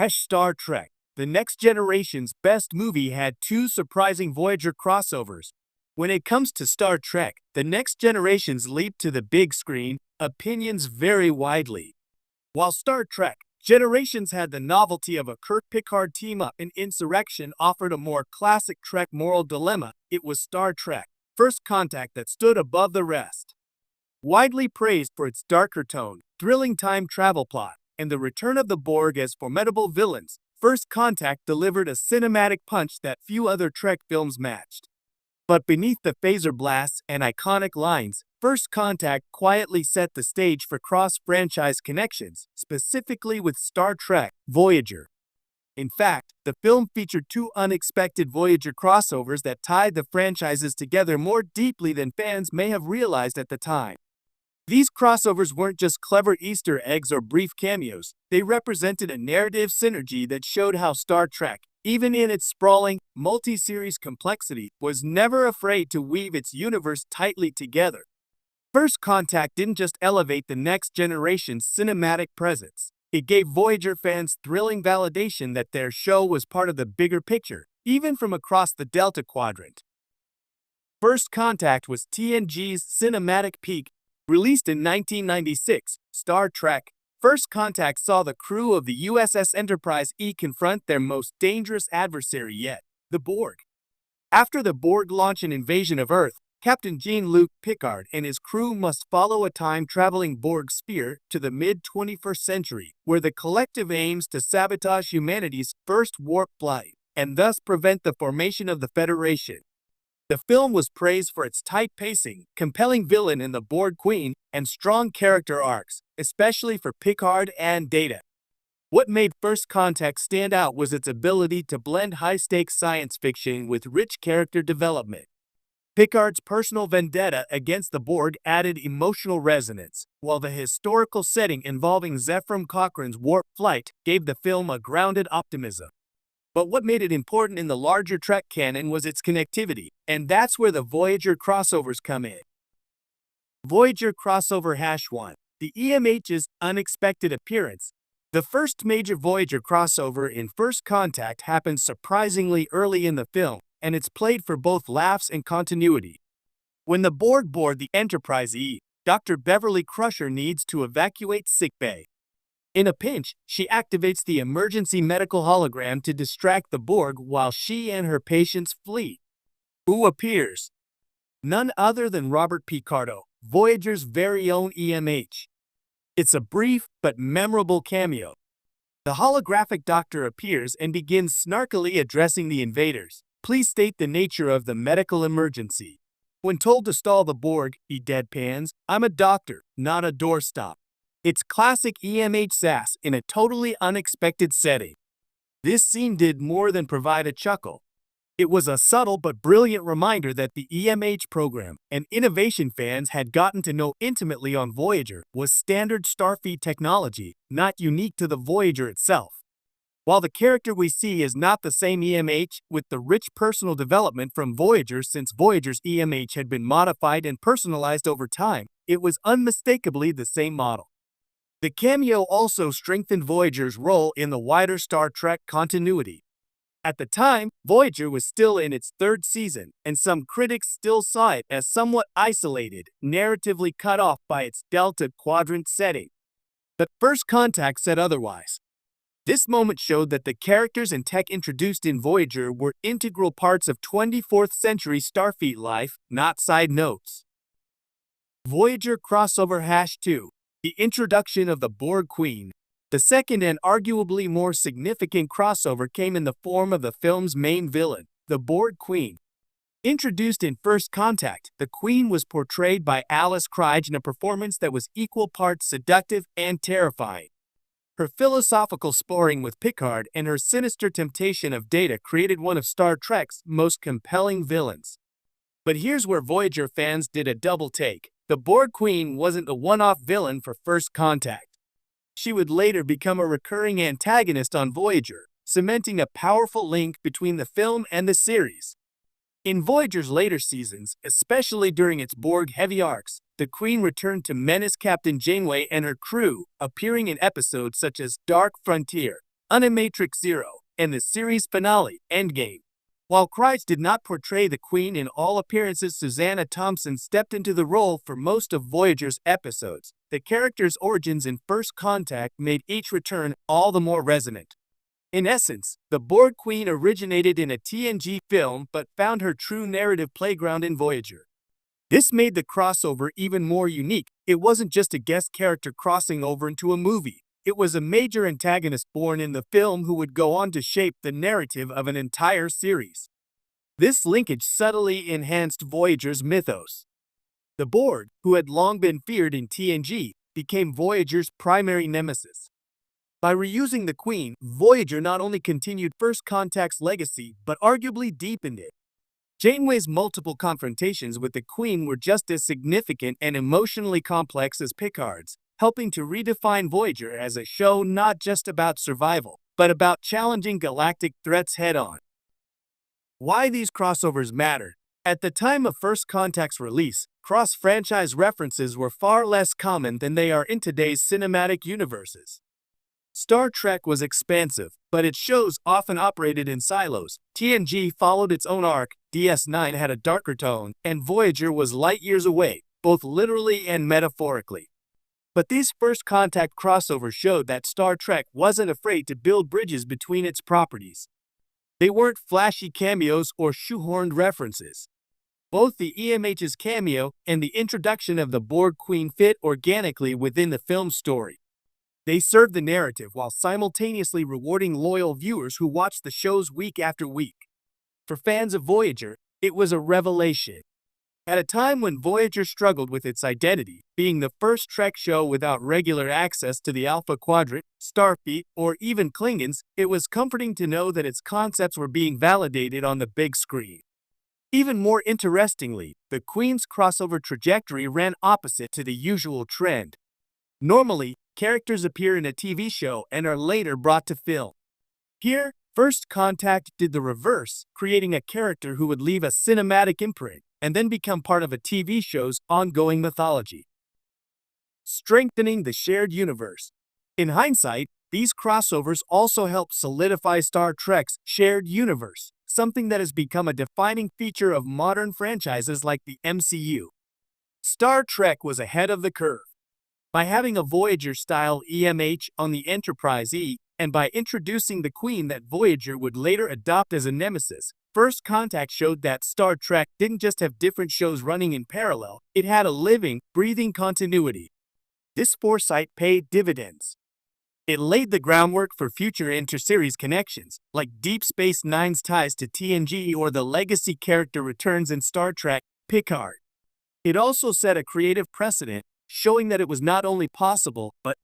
Star Trek. The Next Generation's best movie had two surprising Voyager crossovers. When it comes to Star Trek, The Next Generation's leap to the big screen, opinions vary widely. While Star Trek Generations had the novelty of a Kirk-Picard team-up in Insurrection offered a more classic Trek moral dilemma, it was Star Trek First Contact that stood above the rest. Widely praised for its darker tone, thrilling time travel plot, and the return of the Borg as formidable villains, First Contact delivered a cinematic punch that few other Trek films matched. But beneath the phaser blasts and iconic lines, First Contact quietly set the stage for cross-franchise connections, specifically with Star Trek Voyager. In fact, the film featured two unexpected Voyager crossovers that tied the franchises together more deeply than fans may have realized at the time. These crossovers weren't just clever Easter eggs or brief cameos, they represented a narrative synergy that showed how Star Trek, even in its sprawling, multi-series complexity, was never afraid to weave its universe tightly together. First Contact didn't just elevate the Next Generation's cinematic presence. It gave Voyager fans thrilling validation that their show was part of the bigger picture, even from across the Delta Quadrant. First Contact was TNG's cinematic peak. Released in 1996, Star Trek First Contact saw the crew of the USS Enterprise E confront their most dangerous adversary yet, the Borg. After the Borg launch an invasion of Earth, Captain Jean-Luc Picard and his crew must follow a time-traveling Borg sphere to the mid-21st century, where the collective aims to sabotage humanity's first warp flight, and thus prevent the formation of the Federation. The film was praised for its tight pacing, compelling villain in the Borg Queen, and strong character arcs, especially for Picard and Data. What made First Contact stand out was its ability to blend high-stakes science fiction with rich character development. Picard's personal vendetta against the Borg added emotional resonance, while the historical setting involving Zefram Cochrane's warp flight gave the film a grounded optimism. But what made it important in the larger Trek canon was its connectivity, and that's where the Voyager crossovers come in. Voyager crossover #1. The EMH's unexpected appearance. The first major Voyager crossover in First Contact happened surprisingly early in the film, and it's played for both laughs and continuity. When the Borg board the Enterprise E, Dr. Beverly Crusher needs to evacuate sickbay. In a pinch, she activates the emergency medical hologram to distract the Borg while she and her patients flee. Who appears? None other than Robert Picardo, Voyager's very own EMH. It's a brief but memorable cameo. The holographic doctor appears and begins snarkily addressing the invaders. Please state the nature of the medical emergency. When told to stall the Borg, he deadpans, I'm a doctor, not a doorstop. It's classic EMH sass in a totally unexpected setting. This scene did more than provide a chuckle. It was a subtle but brilliant reminder that the EMH program, and innovation fans had gotten to know intimately on Voyager, was standard Starfleet technology, not unique to the Voyager itself. While the character we see is not the same EMH, with the rich personal development from Voyager since Voyager's EMH had been modified and personalized over time, it was unmistakably the same model. The cameo also strengthened Voyager's role in the wider Star Trek continuity. At the time, Voyager was still in its third season, and some critics still saw it as somewhat isolated, narratively cut off by its Delta Quadrant setting. But First Contact said otherwise. This moment showed that the characters and tech introduced in Voyager were integral parts of 24th century Starfleet life, not side notes. Voyager crossover #2. The introduction of the Borg Queen. The second and arguably more significant crossover came in the form of the film's main villain, the Borg Queen. Introduced in First Contact, the Queen was portrayed by Alice Krige in a performance that was equal parts seductive and terrifying. Her philosophical sparring with Picard and her sinister temptation of Data created one of Star Trek's most compelling villains. But here's where Voyager fans did a double take. The Borg Queen wasn't a one-off villain for First Contact. She would later become a recurring antagonist on Voyager, cementing a powerful link between the film and the series. In Voyager's later seasons, especially during its Borg-heavy arcs, the Queen returned to menace Captain Janeway and her crew, appearing in episodes such as Dark Frontier. Animatrix Zero, and the series finale, Endgame. While Christ did not portray the Queen in all appearances, Susanna Thompson stepped into the role for most of Voyager's episodes. The character's origins in First Contact made each return all the more resonant. In essence, the Borg Queen originated in a TNG film but found her true narrative playground in Voyager. This made the crossover even more unique. It wasn't just a guest character crossing over into a movie. It was a major antagonist born in the film who would go on to shape the narrative of an entire series. This linkage subtly enhanced Voyager's mythos. The Borg, who had long been feared in TNG, became Voyager's primary nemesis. By reusing the Queen, Voyager not only continued First Contact's legacy, but arguably deepened it. Janeway's multiple confrontations with the Queen were just as significant and emotionally complex as Picard's, helping to redefine Voyager as a show not just about survival, but about challenging galactic threats head-on. Why these crossovers mattered. At the time of First Contact's release, cross-franchise references were far less common than they are in today's cinematic universes. Star Trek was expansive, but its shows often operated in silos. TNG followed its own arc, DS9 had a darker tone, and Voyager was light years away, both literally and metaphorically. But these First Contact crossovers showed that Star Trek wasn't afraid to build bridges between its properties. They weren't flashy cameos or shoehorned references. Both the EMH's cameo and the introduction of the Borg Queen fit organically within the film's story. They served the narrative while simultaneously rewarding loyal viewers who watched the shows week after week. For fans of Voyager, it was a revelation. At a time when Voyager struggled with its identity, being the first Trek show without regular access to the Alpha Quadrant, Starfleet, or even Klingons, it was comforting to know that its concepts were being validated on the big screen. Even more interestingly, the Queen's crossover trajectory ran opposite to the usual trend. Normally, characters appear in a TV show and are later brought to film. Here, First Contact did the reverse, creating a character who would leave a cinematic imprint and then become part of a TV show's ongoing mythology. Strengthening the shared universe. In hindsight, these crossovers also helped solidify Star Trek's shared universe, something that has become a defining feature of modern franchises like the MCU. Star Trek was ahead of the curve. By having a Voyager-style EMH on the Enterprise E, and by introducing the Queen that Voyager would later adopt as a nemesis, First Contact showed that Star Trek didn't just have different shows running in parallel, it had a living, breathing continuity. This foresight paid dividends. It laid the groundwork for future inter-series connections, like Deep Space Nine's ties to TNG or the legacy character returns in Star Trek, Picard. It also set a creative precedent, showing that it was not only possible, but